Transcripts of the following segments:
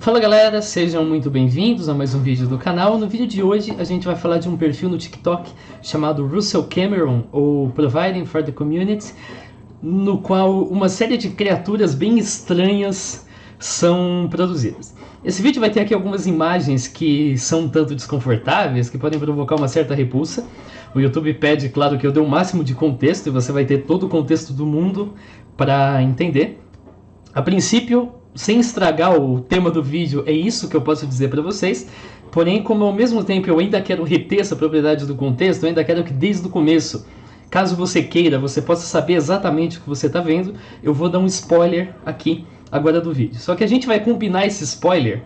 Fala galera, sejam muito bem-vindos a mais um vídeo do canal. No vídeo de hoje a gente vai falar de um perfil no TikTok chamado Russell Cameron, ou Providing for the Community, no qual uma série de criaturas bem estranhas são produzidas. Esse vídeo vai ter aqui algumas imagens que são um tanto desconfortáveis, que podem provocar uma certa repulsa. O YouTube pede, claro, que eu dê o máximo de contexto e você vai ter todo o contexto do mundo para entender. A princípio, sem estragar o tema do vídeo, é isso que eu posso dizer para vocês. Porém, como ao mesmo tempo eu ainda quero reter essa propriedade do contexto, eu ainda quero que desde o começo, caso você queira, você possa saber exatamente o que você está vendo, eu vou dar um spoiler aqui agora do vídeo. Só que a gente vai combinar esse spoiler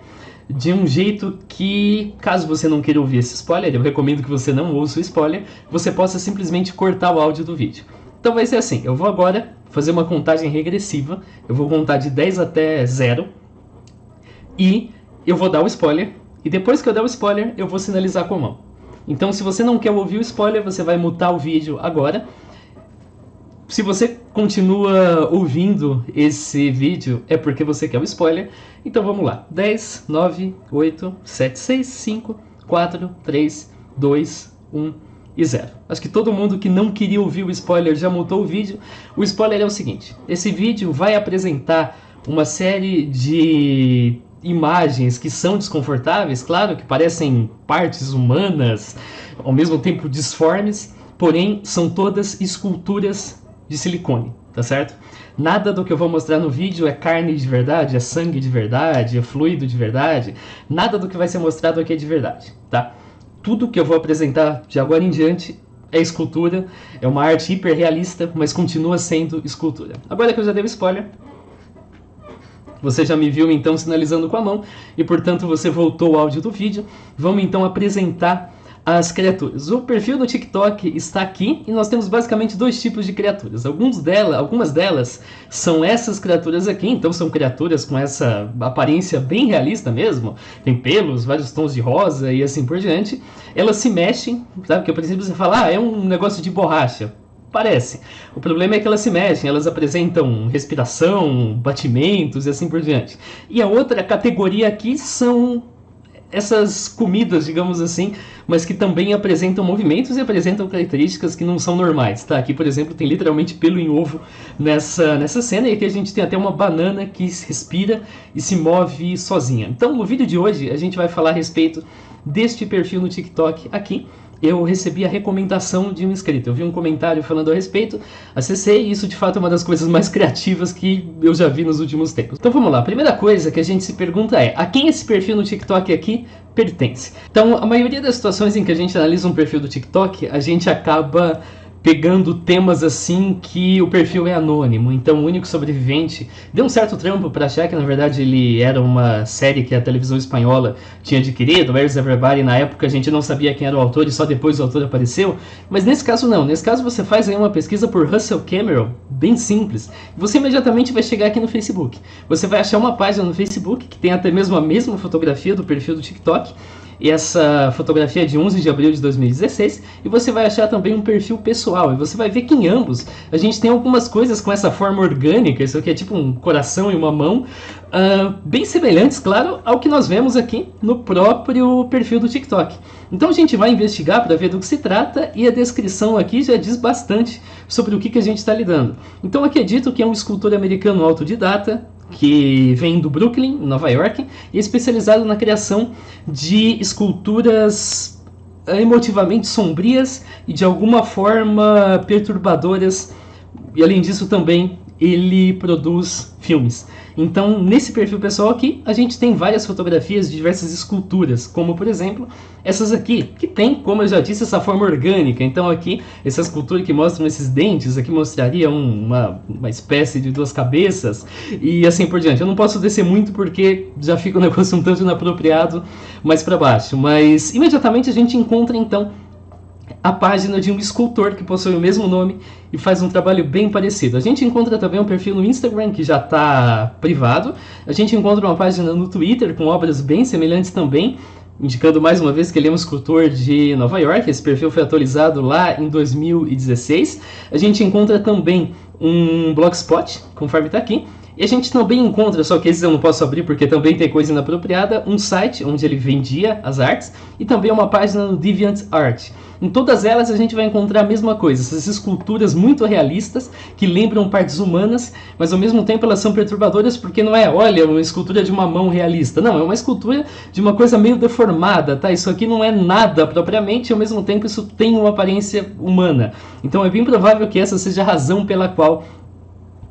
de um jeito que, caso você não queira ouvir esse spoiler, eu recomendo que você não ouça o spoiler, você possa simplesmente cortar o áudio do vídeo. Então vai ser assim, eu vou agora fazer uma contagem regressiva, eu vou contar de 10 até 0, e eu vou dar o spoiler, e depois que eu der o spoiler, eu vou sinalizar com a mão. Então se você não quer ouvir o spoiler, você vai mutar o vídeo agora. Se você continua ouvindo esse vídeo, é porque você quer o spoiler. Então vamos lá, 10, 9, 8, 7, 6, 5, 4, 3, 2, 1... e 0. Acho que todo mundo que não queria ouvir o spoiler já mutou o vídeo. O spoiler é o seguinte: esse vídeo vai apresentar uma série de imagens que são desconfortáveis, claro, que parecem partes humanas, ao mesmo tempo disformes, porém são todas esculturas de silicone, tá certo? Nada do que eu vou mostrar no vídeo é carne de verdade, é sangue de verdade, é fluido de verdade. Nada do que vai ser mostrado aqui é de verdade, tá? Tudo que eu vou apresentar de agora em diante é escultura, é uma arte hiperrealista, mas continua sendo escultura. Agora que eu já dei o spoiler, você já me viu então sinalizando com a mão, e portanto você voltou o áudio do vídeo. Vamos então apresentar as criaturas. O perfil do TikTok está aqui, e nós temos basicamente dois tipos de criaturas. Algumas delas são essas criaturas aqui, então são criaturas com essa aparência bem realista mesmo, tem pelos, vários tons de rosa e assim por diante. Elas se mexem, sabe? Porque a princípio você fala, é um negócio de borracha. Parece. O problema é que elas se mexem, elas apresentam respiração, batimentos e assim por diante. E a outra categoria aqui são essas comidas, digamos assim, mas que também apresentam movimentos e apresentam características que não são normais, tá? Aqui, por exemplo, tem literalmente pelo em ovo nessa cena, e aqui a gente tem até uma banana que respira e se move sozinha. Então, no vídeo de hoje, a gente vai falar a respeito deste perfil no TikTok aqui. Eu recebi a recomendação de um inscrito, eu vi um comentário falando a respeito, acessei, e isso de fato é uma das coisas mais criativas que eu já vi nos últimos tempos. Então vamos lá, a primeira coisa que a gente se pergunta é, a quem esse perfil no TikTok aqui pertence? Então a maioria das situações em que a gente analisa um perfil do TikTok, a gente acaba pegando temas assim que o perfil é anônimo, então o único sobrevivente deu um certo trampo para achar que na verdade ele era uma série que a televisão espanhola tinha adquirido, Where's Everybody, na época a gente não sabia quem era o autor e só depois o autor apareceu, mas nesse caso não, nesse caso você faz aí uma pesquisa por Russell Cameron, bem simples, você imediatamente vai chegar aqui no Facebook, você vai achar uma página no Facebook que tem até mesmo a mesma fotografia do perfil do TikTok, e essa fotografia é de 11 de abril de 2016, e você vai achar também um perfil pessoal, e você vai ver que em ambos a gente tem algumas coisas com essa forma orgânica, isso aqui é tipo um coração e uma mão, bem semelhantes, claro, ao que nós vemos aqui no próprio perfil do TikTok. Então a gente vai investigar para ver do que se trata, e a descrição aqui já diz bastante sobre o que a gente está lidando. Então aqui é dito que é um escultor americano autodidata, que vem do Brooklyn, Nova York, e é especializado na criação de esculturas emotivamente sombrias e de alguma forma perturbadoras, e além disso também ele produz filmes. Então nesse perfil pessoal aqui a gente tem várias fotografias de diversas esculturas, como por exemplo essas aqui, que tem, como eu já disse, essa forma orgânica. Então aqui, essa escultura que mostram esses dentes, aqui mostraria uma espécie de duas cabeças, e assim por diante. Eu não posso descer muito porque já fica um negócio um tanto inapropriado mais para baixo, mas imediatamente a gente encontra então a página de um escultor que possui o mesmo nome e faz um trabalho bem parecido. A gente encontra também um perfil no Instagram que já está privado, a gente encontra uma página no Twitter com obras bem semelhantes também, indicando mais uma vez que ele é um escultor de Nova York. Esse perfil foi atualizado lá em 2016. A gente encontra também um blogspot, conforme está aqui, E a gente também encontra, só que esses eu não posso abrir porque também tem coisa inapropriada, um site onde ele vendia as artes e também uma página no DeviantArt. Em todas elas a gente vai encontrar a mesma coisa, essas esculturas muito realistas que lembram partes humanas, mas ao mesmo tempo elas são perturbadoras porque não é, olha, uma escultura de uma mão realista. Não, é uma escultura de uma coisa meio deformada, tá? Isso aqui não é nada propriamente e ao mesmo tempo isso tem uma aparência humana. Então é bem provável que essa seja a razão pela qual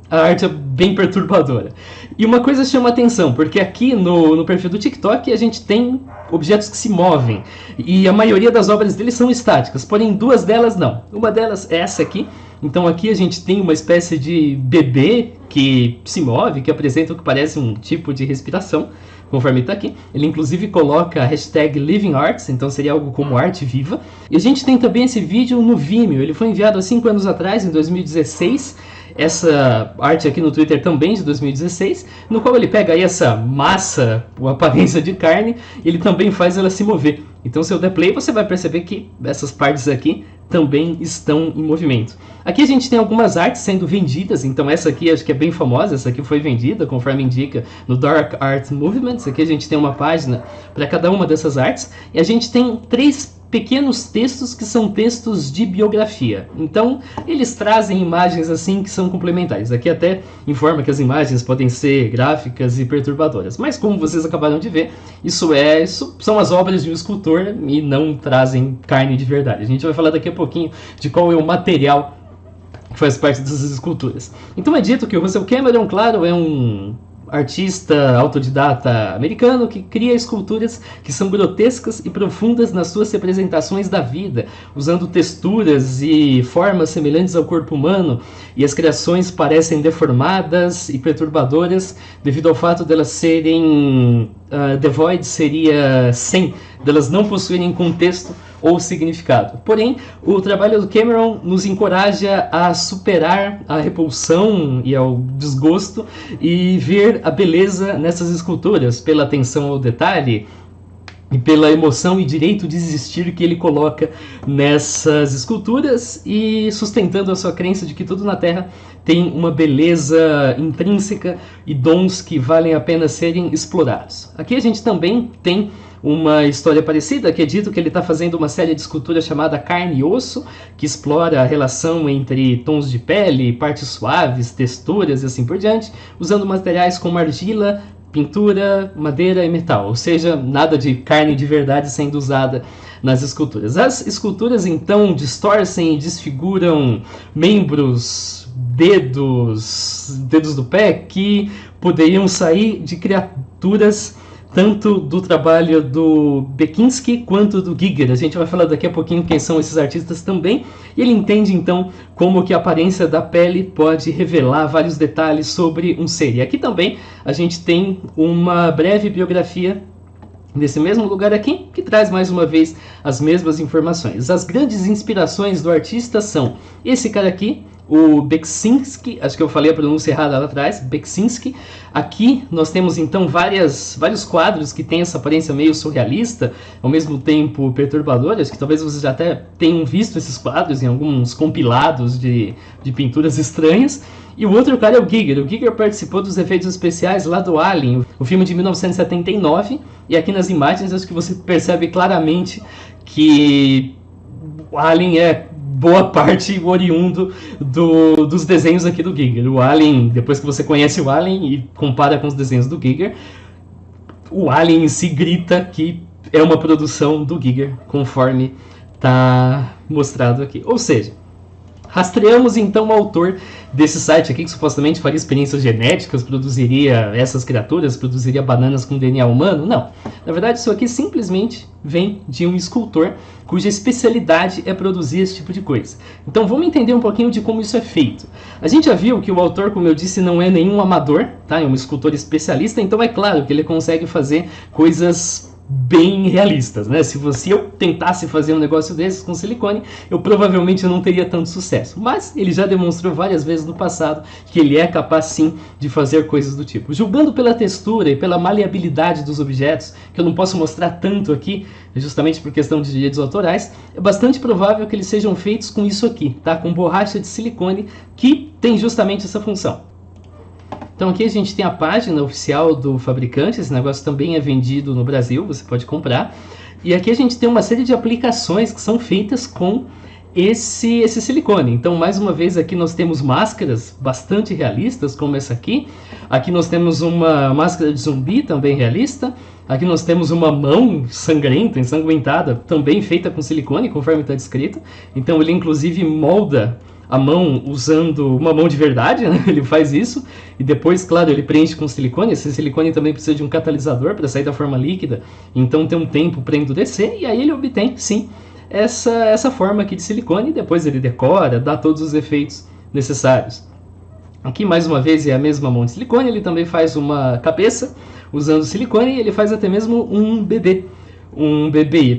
a arte é bem perturbadora. E uma coisa chama atenção, porque aqui no perfil do TikTok a gente tem objetos que se movem. E a maioria das obras deles são estáticas, porém duas delas não. Uma delas é essa aqui. Então aqui a gente tem uma espécie de bebê que se move, que apresenta o que parece um tipo de respiração, conforme está aqui. Ele inclusive coloca a hashtag Living Arts, então seria algo como arte viva. E a gente tem também esse vídeo no Vimeo, ele foi enviado há 5 anos atrás, em 2016. Essa arte aqui no Twitter também de 2016, no qual ele pega aí essa massa, a aparência de carne, e ele também faz ela se mover. Então se eu der play você vai perceber que essas partes aqui também estão em movimento. Aqui a gente tem algumas artes sendo vendidas, então essa aqui acho que é bem famosa, essa aqui foi vendida, conforme indica no Dark Art Movements. Aqui a gente tem uma página para cada uma dessas artes, e a gente tem 3 pequenos textos que são textos de biografia. Então, eles trazem imagens assim que são complementares. Aqui até informa que as imagens podem ser gráficas e perturbadoras. Mas como vocês acabaram de ver, isso são as obras de um escultor e não trazem carne de verdade. A gente vai falar daqui a pouquinho de qual é o material que faz parte dessas esculturas. Então é dito que o Russell Cameron, claro, é um artista autodidata americano que cria esculturas que são grotescas e profundas nas suas representações da vida, usando texturas e formas semelhantes ao corpo humano, e as criações parecem deformadas e perturbadoras devido ao fato delas serem devoid, seria sem, delas não possuírem contexto ou significado. Porém, o trabalho do Cameron nos encoraja a superar a repulsão e ao desgosto e ver a beleza nessas esculturas, pela atenção ao detalhe e pela emoção e direito de existir que ele coloca nessas esculturas, e sustentando a sua crença de que tudo na Terra tem uma beleza intrínseca e dons que valem a pena serem explorados. Aqui a gente também tem uma história parecida, que é dito que ele está fazendo uma série de esculturas chamada Carne e Osso, que explora a relação entre tons de pele, partes suaves, texturas e assim por diante, usando materiais como argila, pintura, madeira e metal, ou seja, nada de carne de verdade sendo usada nas esculturas. As esculturas então distorcem e desfiguram membros, dedos do pé que poderiam sair de criaturas tanto do trabalho do Bekinski quanto do Giger. A gente vai falar daqui a pouquinho quem são esses artistas também. E ele entende então como que a aparência da pele pode revelar vários detalhes sobre um ser. E aqui também a gente tem uma breve biografia nesse mesmo lugar aqui, que traz mais uma vez as mesmas informações. As grandes inspirações do artista são esse cara aqui, o Beksinski, acho que eu falei a pronúncia errada lá atrás, Beksinski. Aqui nós temos então vários quadros que têm essa aparência meio surrealista, ao mesmo tempo perturbadora. Acho que talvez vocês já até tenham visto esses quadros em alguns compilados de pinturas estranhas. E o outro cara é o Giger. O Giger participou dos efeitos especiais lá do Alien, o filme de 1979, e aqui nas imagens acho que você percebe claramente que o Alien é boa parte oriundo dos desenhos aqui do Giger. O Alien, depois que você conhece o Alien e compara com os desenhos do Giger, o Alien em si grita que é uma produção do Giger, conforme está mostrado aqui. Ou seja, rastreamos então o autor desse site aqui, que supostamente faria experiências genéticas, produziria essas criaturas, produziria bananas com DNA humano. Não, na verdade isso aqui simplesmente vem de um escultor cuja especialidade é produzir esse tipo de coisa. Então vamos entender um pouquinho de como isso é feito. A gente já viu que o autor, como eu disse, não é nenhum amador, tá? É um escultor especialista, então é claro que ele consegue fazer coisas bem realistas, né? Se eu tentasse fazer um negócio desses com silicone, eu provavelmente não teria tanto sucesso. Mas ele já demonstrou várias vezes no passado que ele é capaz sim de fazer coisas do tipo. Julgando pela textura e pela maleabilidade dos objetos, que eu não posso mostrar tanto aqui, justamente por questão de direitos autorais, é bastante provável que eles sejam feitos com isso aqui, tá? Com borracha de silicone, que tem justamente essa função. Então aqui a gente tem a página oficial do fabricante, esse negócio também é vendido no Brasil, você pode comprar. E aqui a gente tem uma série de aplicações que são feitas com esse silicone. Então, mais uma vez, aqui nós temos máscaras bastante realistas, como essa aqui. Aqui nós temos uma máscara de zumbi, também realista. Aqui nós temos uma mão sangrenta, ensanguentada, também feita com silicone, conforme está descrito. Então, ele inclusive molda a mão usando uma mão de verdade, né? Ele faz isso. E depois, claro, ele preenche com silicone. Esse silicone também precisa de um catalisador para sair da forma líquida. Então, tem um tempo para endurecer. E aí ele obtém, sim, essa forma aqui de silicone, e depois ele decora, dá todos os efeitos necessários. Aqui mais uma vez é a mesma mão de silicone, ele também faz uma cabeça usando silicone e ele faz até mesmo um bebê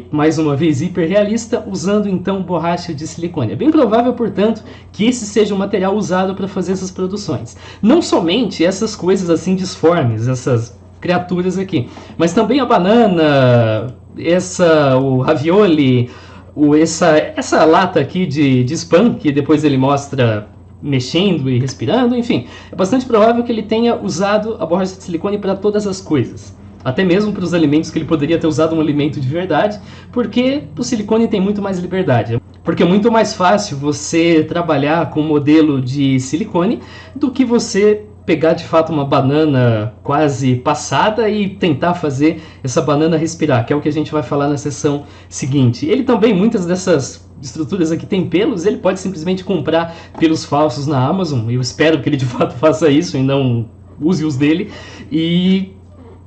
mais uma vez hiper realista, usando então borracha de silicone. É bem provável, portanto, que esse seja o material usado para fazer essas produções. Não somente essas coisas assim disformes, essas criaturas aqui, mas também a banana, o ravioli, essa lata aqui de spam, que depois ele mostra mexendo e respirando, enfim. É bastante provável que ele tenha usado a borracha de silicone para todas as coisas. Até mesmo para os alimentos que ele poderia ter usado um alimento de verdade, porque o silicone tem muito mais liberdade. Porque é muito mais fácil você trabalhar com um modelo de silicone do que você pegar de fato uma banana quase passada e tentar fazer essa banana respirar, que é o que a gente vai falar na sessão seguinte. Ele também, muitas dessas estruturas aqui tem pelos, ele pode simplesmente comprar pelos falsos na Amazon, eu espero que ele de fato faça isso e não use os dele, e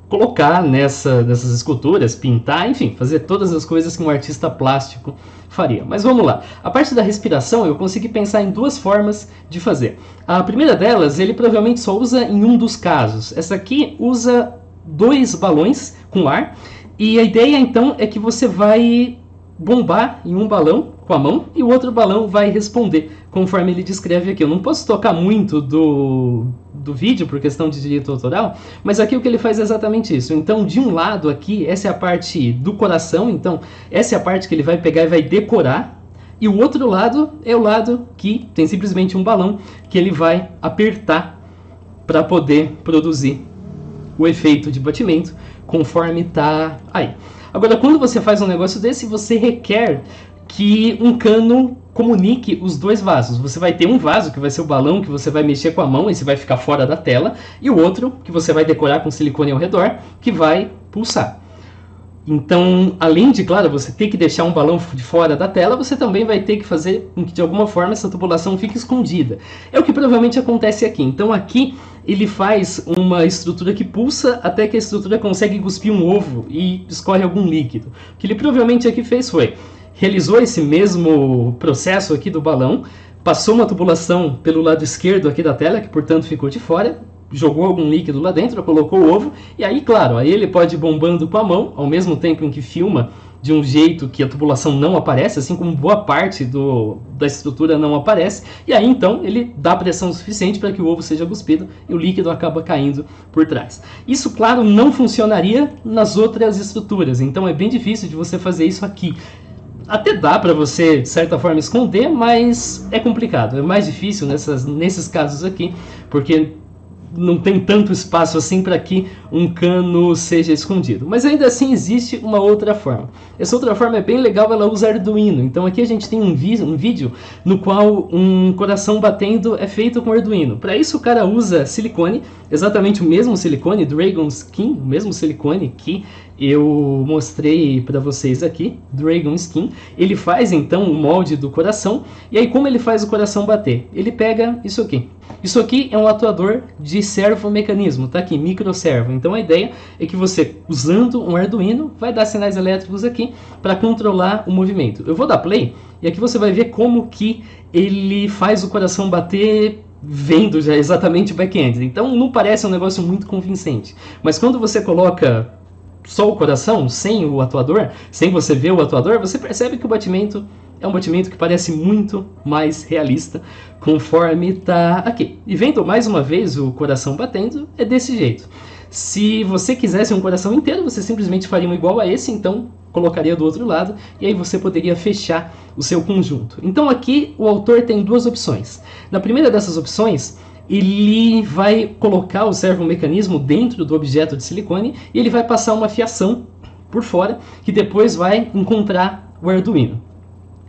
colocar nessas esculturas, pintar, enfim, fazer todas as coisas que um artista plástico faria. Mas vamos lá. A parte da respiração eu consegui pensar em duas formas de fazer. A primeira delas, ele provavelmente só usa em um dos casos. Essa aqui usa 2 balões com ar, e a ideia então é que você vai bombar em um balão com a mão e o outro balão vai responder, conforme ele descreve aqui. Eu não posso tocar muito do vídeo por questão de direito autoral, mas aqui o que ele faz é exatamente isso. Então, de um lado aqui, essa é a parte do coração, então essa é a parte que ele vai pegar e vai decorar, e o outro lado é o lado que tem simplesmente um balão que ele vai apertar para poder produzir o efeito de batimento, conforme está aí. Agora, quando você faz um negócio desse, você requer que um cano comunique os 2 vasos. Você vai ter um vaso que vai ser o balão que você vai mexer com a mão, esse vai ficar fora da tela, e o outro que você vai decorar com silicone ao redor, que vai pulsar. Então, além de, claro, você ter que deixar um balão de fora da tela, você também vai ter que fazer com que, de alguma forma, essa tubulação fique escondida. É o que provavelmente acontece aqui. Então, aqui ele faz uma estrutura que pulsa até que a estrutura consegue cuspir um ovo e escorre algum líquido. O que ele provavelmente aqui fez foi, realizou esse mesmo processo aqui do balão, passou uma tubulação pelo lado esquerdo aqui da tela, que portanto ficou de fora, jogou algum líquido lá dentro, colocou o ovo, e aí, claro, aí ele pode ir bombando com a mão, ao mesmo tempo em que filma de um jeito que a tubulação não aparece, assim como boa parte da estrutura não aparece, e aí então ele dá pressão suficiente para que o ovo seja cuspido e o líquido acaba caindo por trás. Isso, claro, não funcionaria nas outras estruturas, então é bem difícil de você fazer isso aqui. Até dá para você, de certa forma, esconder, mas é complicado, é mais difícil nesses casos aqui, porque não tem tanto espaço assim para que um cano seja escondido. Mas ainda assim existe uma outra forma. Essa outra forma é bem legal, ela usa Arduino. Então aqui a gente tem um vídeo no qual um coração batendo é feito com Arduino. Para isso o cara usa silicone, exatamente o mesmo silicone, Dragon Skin, o mesmo silicone que eu mostrei para vocês aqui, Dragon Skin. Ele faz então o molde do coração, e aí como ele faz o coração bater? Ele pega isso aqui. Isso aqui é um atuador de servomecanismo, tá aqui, microservo. Então a ideia é que você, usando um Arduino, vai dar sinais elétricos aqui para controlar o movimento. Eu vou dar play, e aqui você vai ver como que ele faz o coração bater vendo já exatamente o back-end. Então não parece um negócio muito convincente. Mas quando você coloca só o coração, sem o atuador, sem você ver o atuador, você percebe que o batimento é um batimento que parece muito mais realista, conforme está aqui. E vendo mais uma vez o coração batendo, é desse jeito. Se você quisesse um coração inteiro, você simplesmente faria um igual a esse, então colocaria do outro lado, e aí você poderia fechar o seu conjunto. Então aqui o autor tem 2 opções. Na primeira dessas opções, ele vai colocar o servomecanismo dentro do objeto de silicone e ele vai passar uma fiação por fora que depois vai encontrar o Arduino.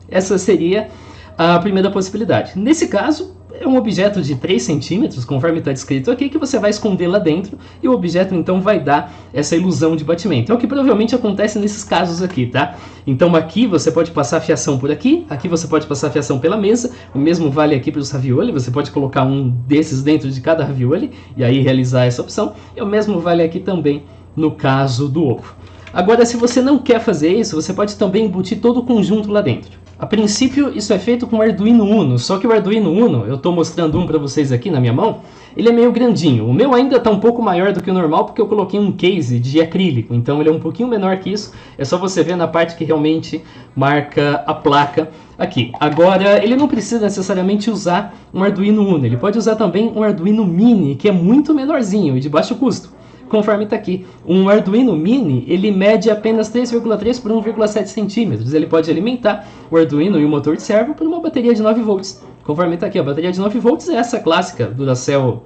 Essa seria a primeira possibilidade. Nesse caso, é um objeto de 3 centímetros, conforme está descrito aqui, que você vai esconder lá dentro e o objeto então vai dar essa ilusão de batimento. É o que provavelmente acontece nesses casos aqui, tá? Então aqui você pode passar a fiação por aqui você pode passar a fiação pela mesa, o mesmo vale aqui para os ravioli, você pode colocar um desses dentro de cada ravioli e aí realizar essa opção, e o mesmo vale aqui também no caso do ovo. Agora, se você não quer fazer isso, você pode também embutir todo o conjunto lá dentro. A princípio, isso é feito com o Arduino Uno, só que o Arduino Uno, eu estou mostrando um para vocês aqui na minha mão, ele é meio grandinho. O meu ainda está um pouco maior do que o normal, porque eu coloquei um case de acrílico, então ele é um pouquinho menor que isso, é só você ver na parte que realmente marca a placa aqui. Agora, ele não precisa necessariamente usar um Arduino Uno, ele pode usar também um Arduino Mini, que é muito menorzinho e de baixo custo. Conforme está aqui, um Arduino Mini, ele mede apenas 3,3 por 1,7 centímetros. Ele pode alimentar o Arduino e o motor de servo por uma bateria de 9 volts. Conforme está aqui, a bateria de 9 volts é essa clássica Duracell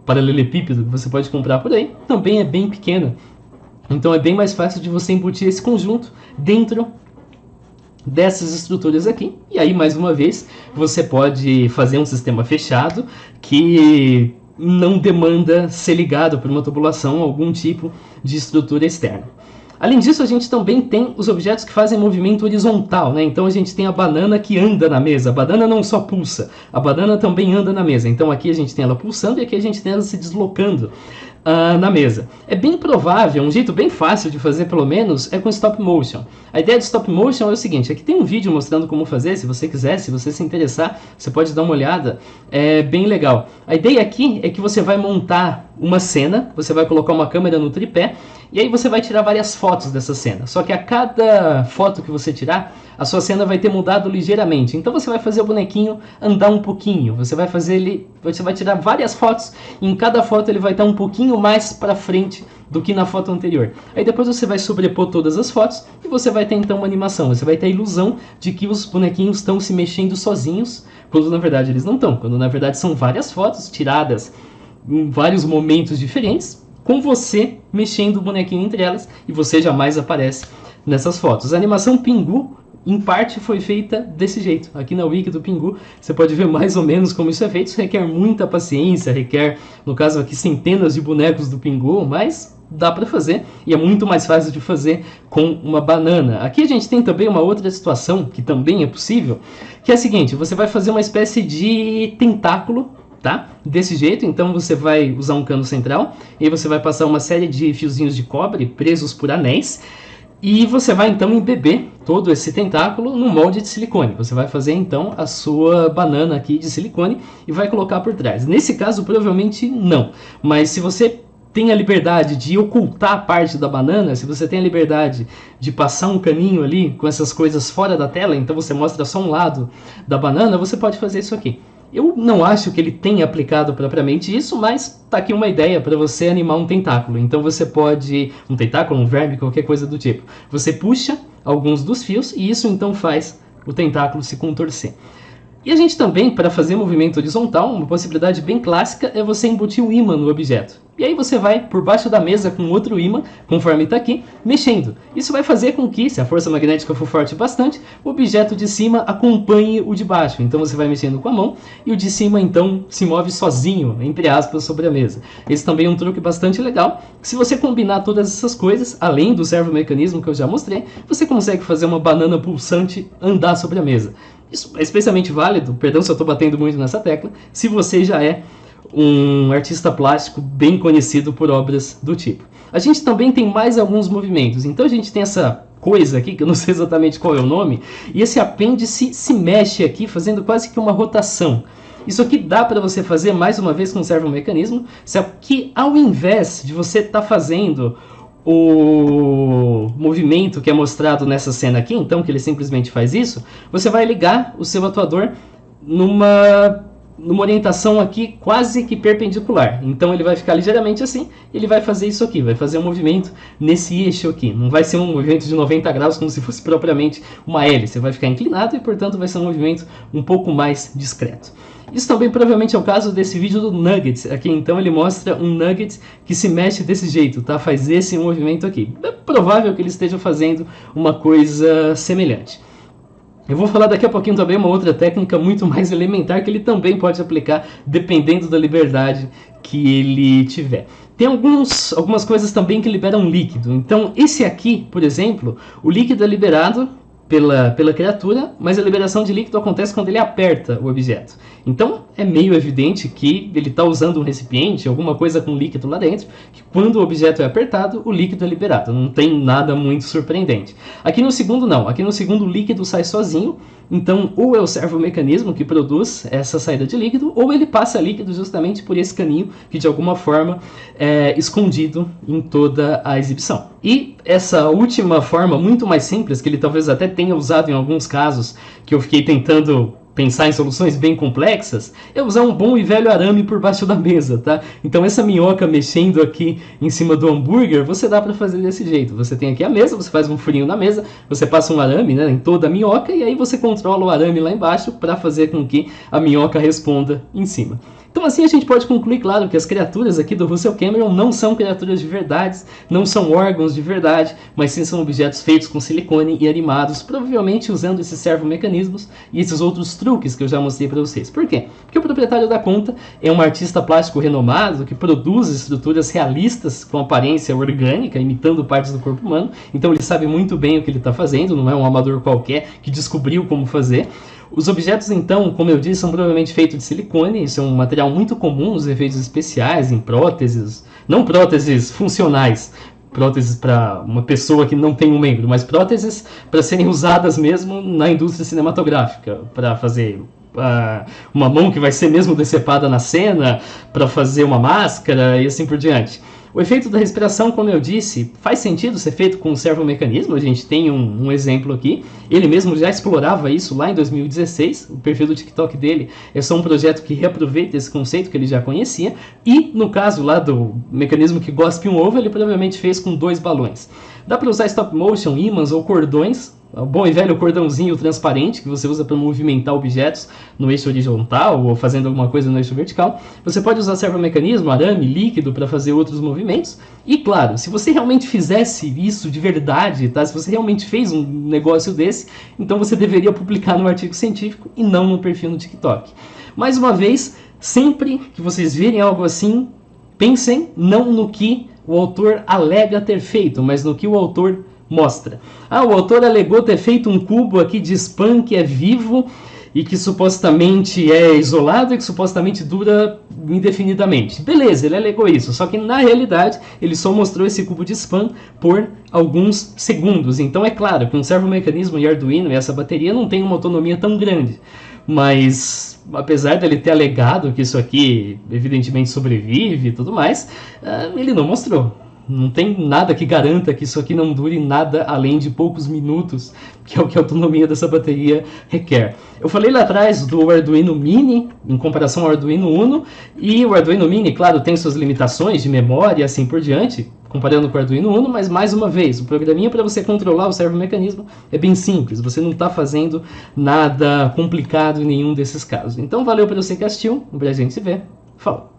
paralelepípedo que você pode comprar por aí. Também é bem pequena, então é bem mais fácil de você embutir esse conjunto dentro dessas estruturas aqui. E aí, mais uma vez, você pode fazer um sistema fechado que não demanda ser ligado por uma tubulação a algum tipo de estrutura externa. Além disso, a gente também tem os objetos que fazem movimento horizontal, né? Então a gente tem a banana que anda na mesa. A banana não só pulsa, a banana também anda na mesa. Então aqui a gente tem ela pulsando e aqui a gente tem ela se deslocando na mesa. É bem provável, um jeito bem fácil de fazer pelo menos, é com stop motion. A ideia de stop motion é o seguinte, aqui tem um vídeo mostrando como fazer, se você quiser, se você se interessar, você pode dar uma olhada, é bem legal. A ideia aqui é que você vai montar uma cena, você vai colocar uma câmera no tripé, e aí você vai tirar várias fotos dessa cena. Só que a cada foto que você tirar, a sua cena vai ter mudado ligeiramente. Então você vai fazer o bonequinho andar um pouquinho. Você vai tirar várias fotos e em cada foto ele vai estar um pouquinho mais para frente do que na foto anterior. Aí depois você vai sobrepor todas as fotos e você vai ter então uma animação. Você vai ter a ilusão de que os bonequinhos estão se mexendo sozinhos, quando na verdade eles não estão. Quando na verdade são várias fotos tiradas em vários momentos diferentes, com você mexendo o bonequinho entre elas, e você jamais aparece nessas fotos. A animação Pingu, em parte, foi feita desse jeito. Aqui na wiki do Pingu, você pode ver mais ou menos como isso é feito. Isso requer muita paciência, requer, no caso aqui, centenas de bonecos do Pingu, mas dá para fazer, e é muito mais fácil de fazer com uma banana. Aqui a gente tem também uma outra situação, que também é possível, que é a seguinte: você vai fazer uma espécie de tentáculo, tá? Desse jeito, então você vai usar um cano central, e aí você vai passar uma série de fiozinhos de cobre presos por anéis, e você vai então embeber todo esse tentáculo no molde de silicone. Você vai fazer então a sua banana aqui de silicone e vai colocar por trás. Nesse caso, provavelmente não, mas se você tem a liberdade de ocultar a parte da banana, se você tem a liberdade de passar um caninho ali com essas coisas fora da tela, então você mostra só um lado da banana, você pode fazer isso aqui. Eu não acho que ele tenha aplicado propriamente isso, mas tá aqui uma ideia para você animar um tentáculo. Então você pode, um tentáculo, um verme, qualquer coisa do tipo. Você puxa alguns dos fios e isso então faz o tentáculo se contorcer. E a gente também, para fazer movimento horizontal, uma possibilidade bem clássica é você embutir um ímã no objeto. E aí você vai por baixo da mesa com outro ímã, conforme está aqui, mexendo. Isso vai fazer com que, se a força magnética for forte bastante, o objeto de cima acompanhe o de baixo. Então você vai mexendo com a mão e o de cima então se move sozinho, entre aspas, sobre a mesa. Esse também é um truque bastante legal. Se você combinar todas essas coisas, além do servomecanismo que eu já mostrei, você consegue fazer uma banana pulsante andar sobre a mesa. Isso é especialmente válido, perdão se eu estou batendo muito nessa tecla, se você já é um artista plástico bem conhecido por obras do tipo. A gente também tem mais alguns movimentos, então a gente tem essa coisa aqui, que eu não sei exatamente qual é o nome, e esse apêndice se mexe aqui, fazendo quase que uma rotação. Isso aqui dá para você fazer mais uma vez com o servomecanismo, só que ao invés de você estar fazendo o movimento que é mostrado nessa cena aqui, então que ele simplesmente faz isso, você vai ligar o seu atuador numa numa orientação aqui quase que perpendicular. Então ele vai ficar ligeiramente assim, ele vai fazer isso aqui, vai fazer um movimento nesse eixo aqui. Não vai ser um movimento de 90 graus como se fosse propriamente uma hélice, vai ficar inclinado e, portanto, vai ser um movimento um pouco mais discreto. Isso também provavelmente é o caso desse vídeo do Nuggets. Aqui então ele mostra um Nuggets que se mexe desse jeito, tá? Faz esse movimento aqui. É provável que ele esteja fazendo uma coisa semelhante. Eu vou falar daqui a pouquinho também uma outra técnica muito mais elementar que ele também pode aplicar dependendo da liberdade que ele tiver. Tem algumas coisas também que liberam líquido. Então esse aqui, por exemplo, o líquido é liberado pela criatura, mas a liberação de líquido acontece quando ele aperta o objeto. Então é meio evidente que ele está usando um recipiente, alguma coisa com líquido lá dentro, que quando o objeto é apertado, o líquido é liberado. Não tem nada muito surpreendente. Aqui no segundo não, aqui no segundo o líquido sai sozinho, então ou é o servomecanismo que produz essa saída de líquido, ou ele passa líquido justamente por esse caninho que de alguma forma é escondido em toda a exibição. E essa última forma, muito mais simples, que ele talvez até tenha usado em alguns casos, que eu fiquei tentando pensar em soluções bem complexas, é usar um bom e velho arame por baixo da mesa, tá? Então essa minhoca mexendo aqui em cima do hambúrguer, você dá para fazer desse jeito. Você tem aqui a mesa, você faz um furinho na mesa, você passa um arame, né, em toda a minhoca e aí você controla o arame lá embaixo para fazer com que a minhoca responda em cima. Então assim a gente pode concluir, claro, que as criaturas aqui do Russell Cameron não são criaturas de verdade, não são órgãos de verdade, mas sim são objetos feitos com silicone e animados, provavelmente usando esses servomecanismos e esses outros truques que eu já mostrei para vocês. Por quê? Porque o proprietário da conta é um artista plástico renomado que produz estruturas realistas com aparência orgânica, imitando partes do corpo humano, então ele sabe muito bem o que ele está fazendo, não é um amador qualquer que descobriu como fazer. Os objetos, então, como eu disse, são provavelmente feitos de silicone. Isso é um material muito comum nos efeitos especiais, em próteses, não próteses funcionais, próteses para uma pessoa que não tem um membro, mas próteses para serem usadas mesmo na indústria cinematográfica, para fazer uma mão que vai ser mesmo decepada na cena, para fazer uma máscara e assim por diante. O efeito da respiração, como eu disse, faz sentido ser feito com o servomecanismo. A gente tem um exemplo aqui. Ele mesmo já explorava isso lá em 2016. O perfil do TikTok dele é só um projeto que reaproveita esse conceito que ele já conhecia. E no caso lá do mecanismo que gospe um ovo, ele provavelmente fez com 2 balões. Dá para usar stop motion, ímãs ou cordões. O bom e velho cordãozinho transparente que você usa para movimentar objetos no eixo horizontal ou fazendo alguma coisa no eixo vertical. Você pode usar servomecanismo, arame, líquido para fazer outros movimentos. E claro, se você realmente fizesse isso de verdade, tá? Se você realmente fez um negócio desse, então você deveria publicar no artigo científico e não no perfil no TikTok. Mais uma vez, sempre que vocês virem algo assim, pensem não no que o autor alega ter feito, mas no que o autor mostra. O autor alegou ter feito um cubo aqui de spam que é vivo e que supostamente é isolado e que supostamente dura indefinidamente. Beleza, ele alegou isso, só que na realidade ele só mostrou esse cubo de spam por alguns segundos. Então é claro que um servomecanismo e Arduino e essa bateria não tem uma autonomia tão grande. Mas apesar dele ter alegado que isso aqui evidentemente sobrevive e tudo mais, ele não mostrou. Não tem nada que garanta que isso aqui não dure nada além de poucos minutos, que é o que a autonomia dessa bateria requer. Eu falei lá atrás do Arduino Mini, em comparação ao Arduino Uno, e o Arduino Mini, claro, tem suas limitações de memória e assim por diante, comparando com o Arduino Uno, mas mais uma vez, o programinha para você controlar o servomecanismo é bem simples, você não está fazendo nada complicado em nenhum desses casos. Então valeu para você que assistiu, a gente se vê, falou!